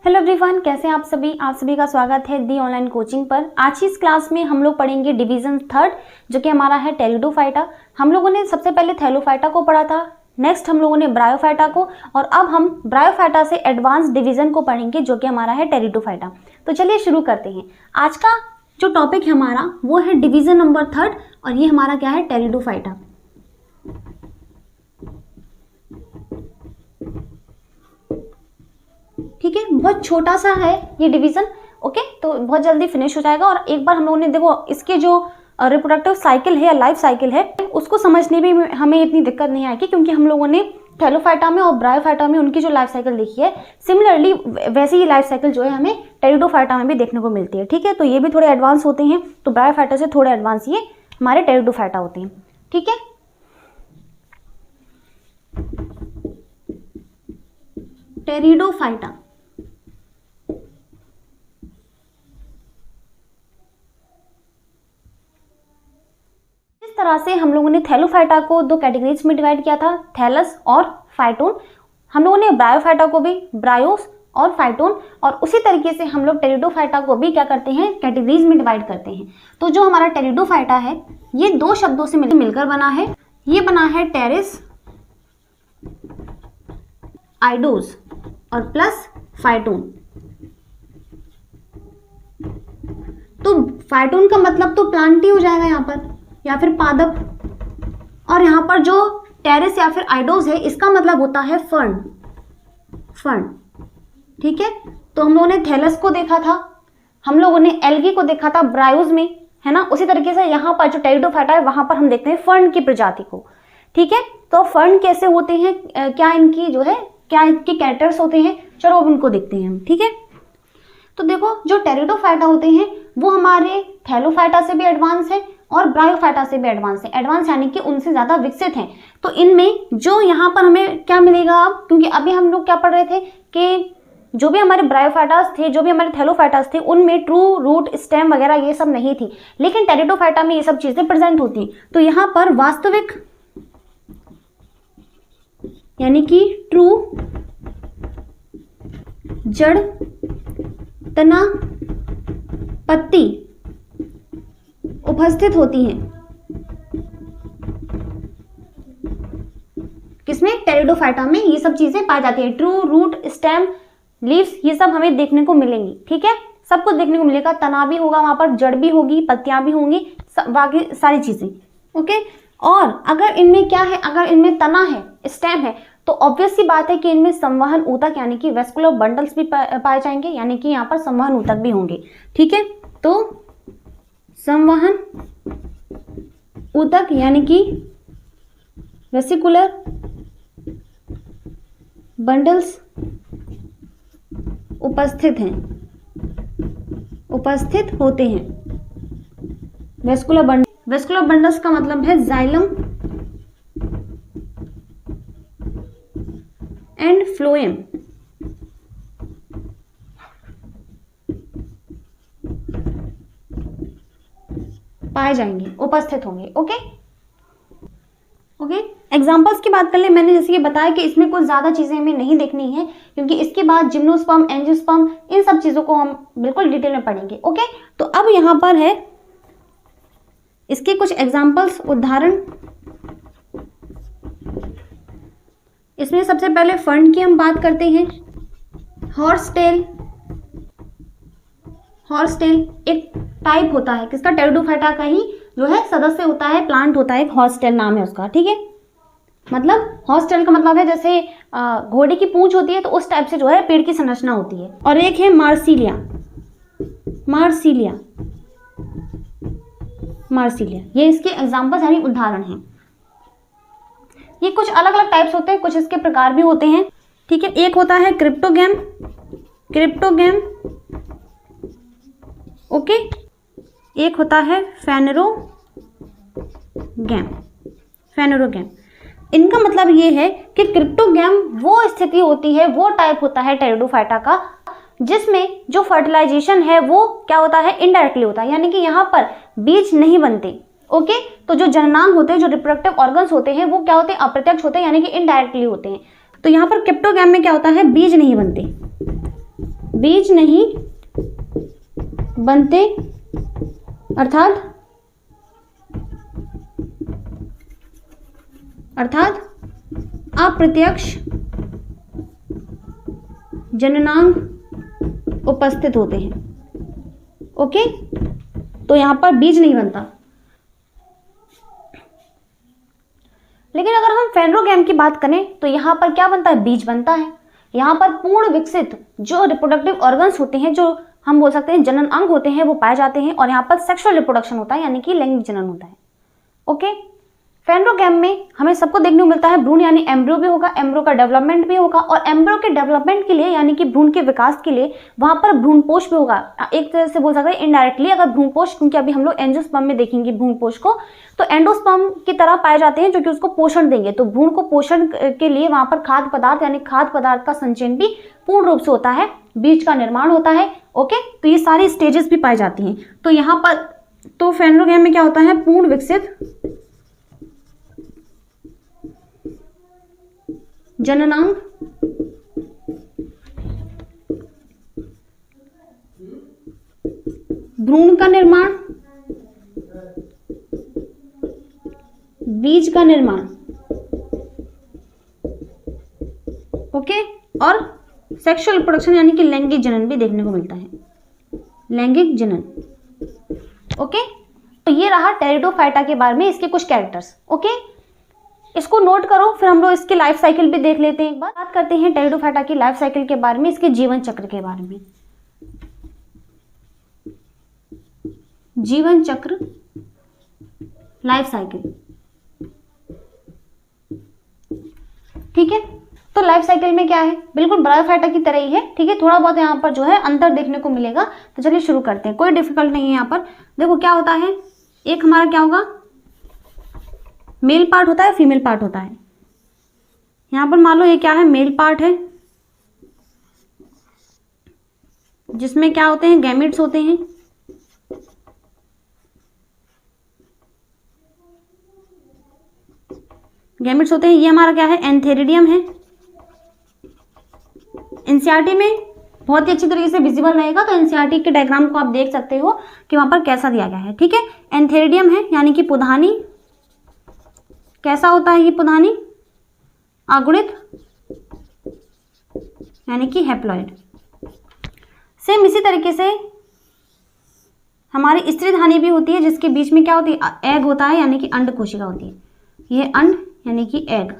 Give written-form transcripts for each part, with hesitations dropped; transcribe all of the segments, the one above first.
Hello everyone, कैसे हैं आप सभी का स्वागत है दी ऑनलाइन कोचिंग पर। आज की इस क्लास में हम लोग पढ़ेंगे डिवीजन थर्ड, जो कि हमारा है टेरिडोफाइटा। हम लोगों ने सबसे पहले थैलोफाइटा को पढ़ा था, नेक्स्ट हम लोगों ने ब्रायोफाइटा को, और अब हम ब्रायोफाइटा से एडवांस डिवीजन को पढ़ेंगे, जो कि हमारा है टेरिडोफाइटा। तो चलिए शुरू करते हैं। आज का जो टॉपिक है हमारा वो है डिवीजन नंबर थर्ड, और ये हमारा क्या है, टेरिडोफाइटा। ठीक है, बहुत छोटा सा है ये डिवीजन। ओके, तो बहुत जल्दी फिनिश हो जाएगा। और एक बार हम लोगों ने देखो इसके जो रिप्रोडक्टिव साइकिल है या लाइफ साइकिल है उसको समझने में हमें इतनी दिक्कत नहीं आएगी, क्योंकि हम लोगों ने थैलोफाइटा में और ब्रायोफाइटा में उनकी जो लाइफ साइकिल देखी है, सिमिलरली वैसी ही लाइफ साइकिल जो है हमें टेरिडोफाइटा में भी देखने को मिलती है। ठीक है, तो ये भी थोड़े एडवांस होते हैं, तो ब्रायोफाइटा से थोड़े एडवांस ये हमारे टेरिडोफाइटा होते हैं। ठीक है, टेरिडोफाइटा तरह से हम लोगों ने थैलोफाइटा को दो कैटेगरीज में डिवाइड किया था, थैलस और फाइटोन। हम लोगों ने ब्रायोफाइटा को भी ब्रायोस और फाइटोन, और उसी तरीके से हम लोग टेरिडोफाइटा को भी क्या करते हैं, कैटेगरीज में डिवाइड करते हैं। तो जो हमारा टेरिडोफाइटा है ये दो शब्दों से मिलकर बना है। ये बना है टेरिस आइडोस और प्लस फाइटोन। तो फाइटोन का मतलब तो प्लांट ही हो जाएगा यहाँ पर, या फिर पादप, और यहाँ पर जो टेरेस या फिर आइडोस है इसका मतलब होता है फर्न। ठीक है, तो हम लोगों ने थैलस को देखा था, हम लोगों ने एल्गी को देखा था ब्रायोस में, है ना। उसी तरीके से यहाँ पर जो टेरिडोफाइटा है वहां पर हम देखते हैं फर्न की प्रजाति को। ठीक है, तो फर्न कैसे होते हैं, क्या इनकी जो है, क्या इनके कैरेक्टर्स होते हैं, चलो अब उनको देखते हैं हम। ठीक है, तो देखो जो टेरिडोफाइटा होते हैं वो हमारे थैलोफाइटा से भी एडवांस है और ब्रायोफाइटा से भी एडवांस है। एडवांस यानी कि उनसे ज्यादा विकसित हैं। तो इनमें जो यहाँ पर हमें क्या मिलेगा अब, क्योंकि अभी हम लोग क्या पढ़ रहे थे कि जो भी हमारे ब्रायोफाइटास थे, जो भी हमारे थैलोफाइटास थे, उनमें ट्रू रूट स्टेम वगैरह ये सब नहीं थी, लेकिन टेरिडोफाइटा में ये सब चीजें प्रेजेंट होती हैं। तो यहाँ पर वास्तविक यानी कि ट्रू जड़, तना, पत्ती उपस्थित होती हैं। किसमें, टेरिडोफाइटा में ये सब चीजें पाई जाती है। ट्रू रूट स्टेम लीव्स ये सब हमें देखने को मिलेंगी। ठीक है, सब कुछ देखने को मिलेगा, तना भी होगा वहां पर, जड़ भी होगी, पत्तियां भी होंगी, बाकी सारी चीजें। ओके, और अगर इनमें क्या है, अगर इनमें तना है, स्टेम है, तो ऑब्वियस सी बात है कि इनमें संवहन ऊतक यानी कि वेस्कुलर बंडल्स भी पाए जाएंगे, यानी कि यहाँ पर संवहन ऊतक भी होंगे। ठीक है, तो संवहन ऊतक यानी कि वेसिकुलर बंडल्स उपस्थित होते हैं। वेस्कुलर बंडल्स का मतलब है जाइलम एंड फ्लोएम। पाए जाएंगे, उपस्थित होंगे। ओके, एग्जांपल्स की बात कर ले। मैंने जैसे ये बताया कि इसमें कुछ ज्यादा चीजें हमें नहीं देखनी है, क्योंकि इसके बाद जिम्नोस्पर्म, एंजियोस्पर्म, इन सब चीजों को हम बिल्कुल डिटेल में पढ़ेंगे। ओके, तो अब यहां पर है इसके कुछ एग्जांपल्स, उदाहरण। इसमें सबसे पहले फर्न की हम बात करते हैं। हॉर्सटेल एक टाइप होता है किसका, टेरिडोफाइटा का ही जो है सदस्य होता है, प्लांट होता है, एक हॉर्सटेल नाम है उसका। ठीक है, मतलब हॉर्सटेल का मतलब है जैसे घोड़े की पूंछ होती है, तो उस टाइप से जो है पेड़ की संरचना होती है। और एक है मार्सिलिया, ये इसके एग्जांपल्स यानी उदाहरण हैं। ये कुछ अलग अलग टाइप्स होते हैं, कुछ इसके प्रकार भी होते हैं। ठीक है, एक होता है क्रिप्टोगैम। ओके, एक होता है फेनोरोगैम। इनका मतलब ये है कि क्रिप्टोगैम वो स्थिति होती है, वो टाइप होता है टेरिडोफाइटा का, जिसमें जो फर्टिलाइजेशन है वो क्या होता है, इनडायरेक्टली होता है, यानी कि यहाँ पर बीज नहीं बनते। ओके, तो जो जननांग होते हैं, जो रिप्रोडक्टिव ऑर्गन्स होते हैं, वो क्या होते हैं, अप्रत्यक्ष होते हैं, यानी कि इनडायरेक्टली होते हैं। तो यहाँ पर क्रिप्टोगैम में क्या होता है, बीज नहीं बनते, बीज नहीं बनते, अर्थात अप्रत्यक्ष जननांग उपस्थित होते हैं। ओके, तो यहां पर बीज नहीं बनता। लेकिन अगर हम फेनरोगैम की बात करें तो यहां पर क्या बनता है, बीज बनता है। यहां पर पूर्ण विकसित जो रिप्रोडक्टिव ऑर्गन्स होते हैं, जो हम बोल सकते हैं जनन अंग होते हैं, वो पाए जाते हैं और यहाँ पर सेक्सुअल रिप्रोडक्शन होता है, यानी कि लैंगिक जनन होता है। ओके, फेनरोगैम में हमें सबको देखने को मिलता है भ्रूण यानी एम्ब्रियो भी होगा, एम्ब्रियो का डेवलपमेंट भी होगा, और एम्ब्रियो के डेवलपमेंट के लिए यानी कि भ्रूण के विकास के लिए वहां पर भ्रूणपोष भी होगा। एक तरह से बोल सकते हैं इनडायरेक्टली, अगर भ्रूणपोष, क्योंकि अभी हम लोग एंजियोस्पर्म में देखेंगे भ्रूणपोष को, तो एंडोस्पर्म की तरह पाए जाते हैं जो कि उसको पोषण देंगे। तो भ्रूण को पोषण के लिए वहां पर खाद्य पदार्थ यानी खाद्य पदार्थ का संचयन भी पूर्ण रूप से होता है, बीज का निर्माण होता है। ओके, तो ये सारी स्टेजेस भी पाई जाती हैं। तो यहाँ पर तो फेनरोगैम में क्या होता है, पूर्ण विकसित जननांग भ्रूण का निर्माण, बीज का निर्माण, ओके, और सेक्सुअल रिप्रोडक्शन यानी कि लैंगिक जनन भी देखने को मिलता है, लैंगिक जनन। ओके, तो ये रहा टेरिडोफाइटा के बारे में, इसके कुछ कैरेक्टर्स। ओके, इसको नोट करो, फिर हम लोग इसकी लाइफ साइकिल भी देख लेते हैं। एक बार बात करते हैं टेरिडोफाइटा की लाइफ साइकिल के बारे में, इसके जीवन चक्र के बारे में। जीवन चक्र, लाइफ साइकिल, ठीक है। तो लाइफ साइकिल में क्या है, बिल्कुल ब्रायोफाइटा की तरह ही है, ठीक है। थोड़ा बहुत यहाँ पर जो है अंतर देखने को मिलेगा। तो चलिए शुरू करते हैं, कोई डिफिकल्ट नहीं है यहाँ पर। देखो क्या होता है, एक हमारा क्या होगा, मेल पार्ट होता है, फीमेल पार्ट होता है। यहाँ पर मान लो ये क्या है, मेल पार्ट है, जिसमें क्या होते हैं, गैमेट्स होते हैं। गैमेट्स होते हैं, ये हमारा क्या है, एंथेरिडियम है। एनसीईआरटी में बहुत ही अच्छी तरीके से विजिबल रहेगा, तो एनसीईआरटी के डायग्राम को आप देख सकते हो कि वहां पर कैसा दिया गया है, ठीक है। एंथेरिडियम है यानी कि पुधानी, कैसा होता है ये पुधानी, अगुणित यानी कि हैप्लॉइड। सेम इसी तरीके से हमारी स्त्रीधानी भी होती है, जिसके बीच में क्या होती है, एग होता है यानी कि अंड कोशिका होती है। ये अंड यानी कि एग,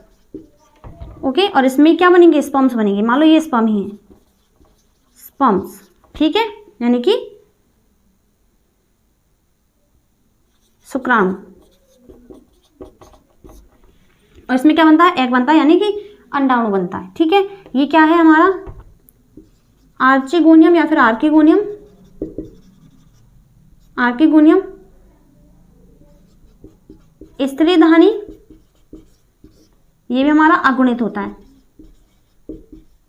ओके, और इसमें क्या बनेंगे, स्पर्म्स बनेंगे। मान लो ये स्पर्म ही है, स्पर्म्स, ठीक है, यानी कि शुक्राणु। और इसमें क्या बनता है, एग बनता है यानी कि अंडाणु बनता है, ठीक है। ये क्या है हमारा, आर्चिगोनियम या फिर आर्किगोनियम, आर्किगोनियम। स्त्रीधानी ये भी हमारा अगुणित होता है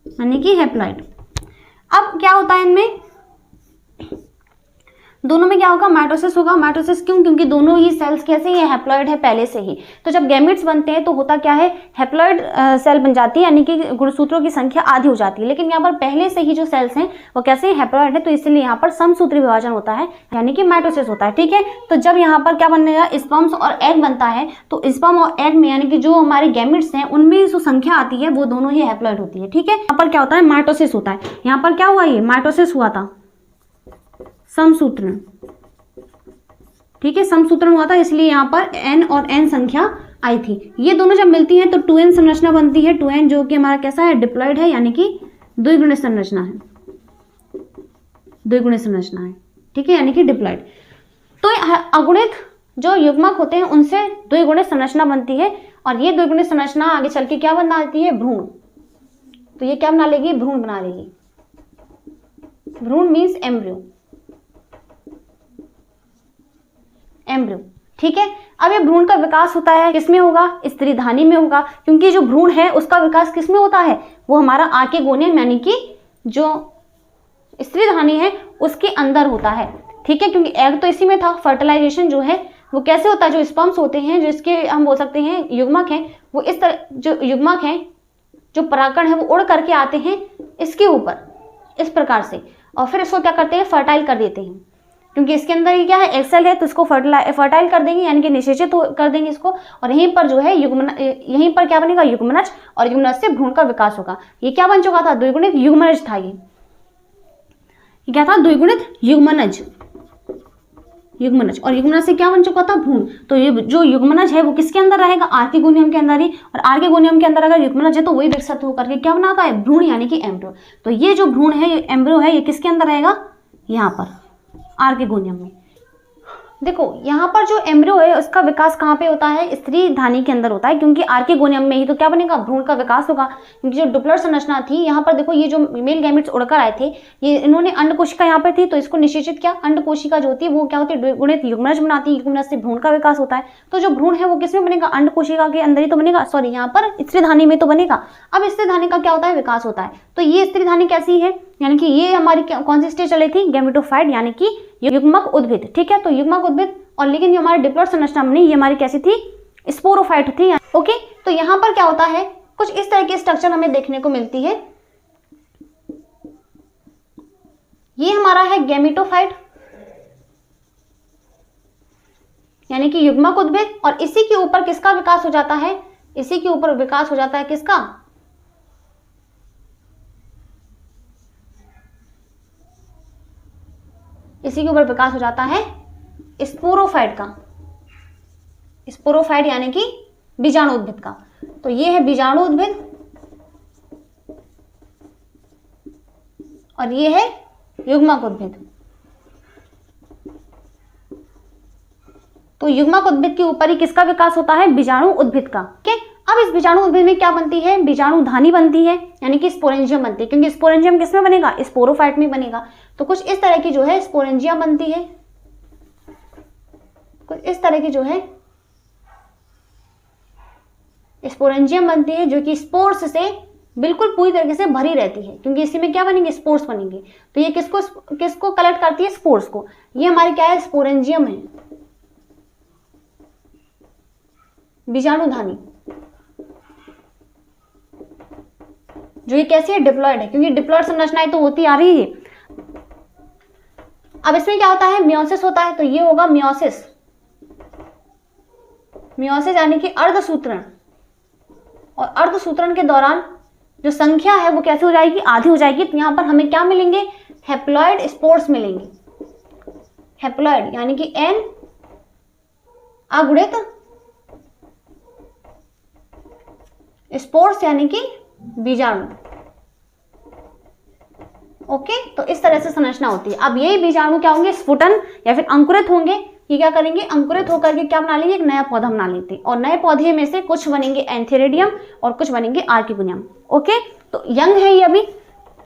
यानी कि हैप्लॉइड। अब क्या होता है इनमें, दोनों में क्या होगा, माइटोसिस होगा। माइटोसिस क्यों, क्योंकि दोनों ही सेल्स कैसे ये हैप्लॉइड है पहले से ही। तो जब गैमेट्स बनते हैं तो होता क्या है, हैप्लॉइड सेल बन जाती है, यानी कि गुणसूत्रों की संख्या आधी हो जाती है। लेकिन यहाँ पर पहले से ही जो सेल्स हैं वो कैसे हैप्लॉइड है, तो इसलिए यहाँ पर समसूत्री विभाजन होता है यानी कि माइटोसिस होता है, ठीक है। तो जब यहाँ पर क्या बनेगा, स्पर्म्स और एग बनता है, तो स्पर्म और एग में यानी कि जो हमारे गैमेट्स हैं उनमें जो संख्या आती है वो दोनों ही हैप्लॉइड होती है, ठीक है। यहाँ पर क्या होता है, माइटोसिस होता है। यहाँ पर क्या हुआ, ये माइटोसिस हुआ था, समसूत्रण, ठीक है, समसूत्रण हुआ था, इसलिए यहाँ पर n और n संख्या आई थी। ये दोनों जब मिलती हैं तो 2n संरचना बनती है। 2n जो कि हमारा कैसा है, डिप्लॉइड है, यानी कि द्विगुणित संरचना है, द्विगुणित संरचना है, ठीक है, यानी कि डिप्लॉइड। तो अगुणित जो युग्मक होते हैं उनसे द्विगुणित संरचना बनती है, और ये द्विगुणित संरचना आगे चल के क्या बनाती है, भ्रूण। तो ये क्या बना लेगी, भ्रूण बना लेगी। भ्रूण मीन्स एम्ब्रियो, एम्ब्रियो, ठीक है। अब ये भ्रूण का विकास होता है, किसमें होगा, स्त्रीधानी में होगा, क्योंकि जो भ्रूण है उसका विकास किसमें होता है, वो हमारा आर्किगोनियम यानी कि जो स्त्रीधानी है उसके अंदर होता है, ठीक है। क्योंकि एग तो इसी में था। फर्टिलाइजेशन जो है वो कैसे होता है, जो स्पर्म्स होते हैं, जो इसके हम बोल सकते हैं युग्मक हैं, वो इस तरह जो युग्मक हैं, जो परागकण है वो उड़ करके आते हैं इसके ऊपर, इस प्रकार से, और फिर इसको क्या करते हैं, फर्टाइल कर देते हैं, क्योंकि इसके अंदर ये क्या है, एक्सेल है, तो इसको फर्टाइल कर देंगे, यानी कि निषेचित कर देंगे इसको, और यहीं पर जो है यहीं पर क्या बनेगा, युग्मनज, और युग्मनज से भ्रूण का विकास होगा। ये क्या बन चुका था, द्विगुणित युग्मनज था। ये क्या था, द्विगुणित युग्मनज, और युग्मनज से क्या बन चुका था, भ्रूण। तो ये जो युग्मनज है वो किसके अंदर रहेगा, आर्किगोनियम के अंदर ही, और आर्किगोनियम के अंदर अगर युग्मनज है तो वही विकसित होकर के क्या बनाता है, भ्रूण, यानी कि एम्ब्रियो। तो ये जो भ्रूण है, ये एम्ब्रियो है, ये किसके अंदर रहेगा, यहाँ पर आर्किगोनियम में। देखो यहाँ पर जो एम्ब्रियो है उसका विकास कहाँ पे होता है, स्त्री धानी के अंदर होता है, क्योंकि आर्किगोनियम में ही तो क्या बनेगा, भ्रूण का विकास होगा। क्योंकि जो डुप्लर संरचना थी यहाँ पर, देखो ये जो मेल गैमेट्स उड़कर आए थे, ये इन्होंने अंड कोशिका यहाँ पर थी, तो इसको निषेचित किया। अंड कोशिका जो होती है वो क्या होती है, द्विगुणित युग्मनज बनाती है, युग्मनज से भ्रूण का विकास होता है। तो जो भ्रूण है वो किसमें बनेगा, अंड कोशिका के अंदर ही तो बनेगा, सॉरी यहाँ पर स्त्री धानी में तो बनेगा। अब स्त्री धानी का क्या होता है, विकास होता है। तो ये स्त्री धानी कैसी है, यानी कि ये हमारी कौन सी स्टेज चली थी, गैमेटोफाइट, यानी कि युग्मक उद्भिद। ठीक है, तो युग्मक उद्भिद, और लेकिन ये हमारे डिप्लॉइड संरचना में नहीं, ये हमारी कैसी थी, स्पोरोफाइट थी। ओके, तो यहाँ पर क्या होता है, कुछ इस तरह की स्ट्रक्चर हमें देखने को मिलती है। ये हमारा है गैमेटोफाइट, यानी कि युग्मक उद्भिद, और इसी के ऊपर किसका विकास हो जाता है, इसी के ऊपर विकास हो जाता है किसका, इसी के ऊपर विकास हो जाता है स्पोरोफाइट का, स्पोरोफाइट यानी कि बीजाणु उद्भिद का। तो ये है बीजाणु उद्भिद, और ये है युग्मक उद्भिद। तो युग्मक उद्भिद के ऊपर ही किसका विकास होता है, बीजाणु उद्भिद का। ठीक है, अब इस बीजाणु उद्भिद में क्या बनती है, बीजाणु धानी बनती है, यानी कि स्पोरेंजियम बनती है, क्योंकि स्पोरेंजियम किसमें बनेगा, स्पोरोफाइट में बनेगा। तो कुछ इस तरह की जो है स्पोरेंजिया बनती है, कुछ इस तरह की जो है स्पोरेंजियम बनती है, जो कि स्पोर्स से बिल्कुल पूरी तरीके से भरी रहती है, क्योंकि इसी में क्या बनेंगे, स्पोर्स बनेंगे। तो ये किसको कलेक्ट करती है, स्पोर्स को। ये हमारी क्या है, स्पोरेंजियम है, बीजाणुधानी, जो ये कैसी है, डिप्लॉयड है, क्योंकि डिप्लॉयड संरचनाएं तो होती आ रही है। अब इसमें क्या होता है, मियोसिस होता है, तो ये होगा मियोसिस, मियोसिस यानी कि अर्धसूत्रण, और अर्धसूत्रण के दौरान जो संख्या है वो कैसे हो जाएगी, आधी हो जाएगी। तो यहां पर हमें क्या मिलेंगे, हैप्लॉइड स्पोर्स मिलेंगे, हैप्लॉइड यानी कि एन अगुणित, स्पोर्स यानी कि बीजाणु। ओके, तो इस तरह से संरचना होती है। अब यही बीजाणु क्या होंगे, स्फुटन या फिर अंकुरित होंगे। ये क्या करेंगे, अंकुरित होकर के क्या बना लेंगे, एक नया पौधा बना लेते हैं, और नए पौधे में से कुछ बनेंगे एंथेरिडियम और कुछ बनेंगे आर्किगोनियम। ओके, तो यंग है ये अभी,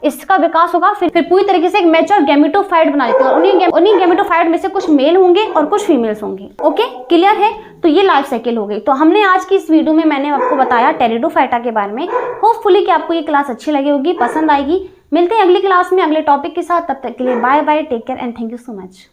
इसका विकास होगा, फिर पूरी तरीके से एक मैच्योर गैमेटोफाइट बना लेते हैं, और उन्हीं गैमेटोफाइट में से कुछ मेल होंगे और कुछ फीमेल्स होंगे। ओके, क्लियर है। तो ये लाइफ साइकिल हो गई। तो हमने आज की इस वीडियो में मैंने आपको बताया टेरिडोफाइटा के बारे में। होपफुली कि आपको ये क्लास अच्छी लगी होगी, पसंद आएगी। मिलते हैं अगली क्लास में अगले टॉपिक के साथ, तब तक के लिए bye bye, take care and thank you so much.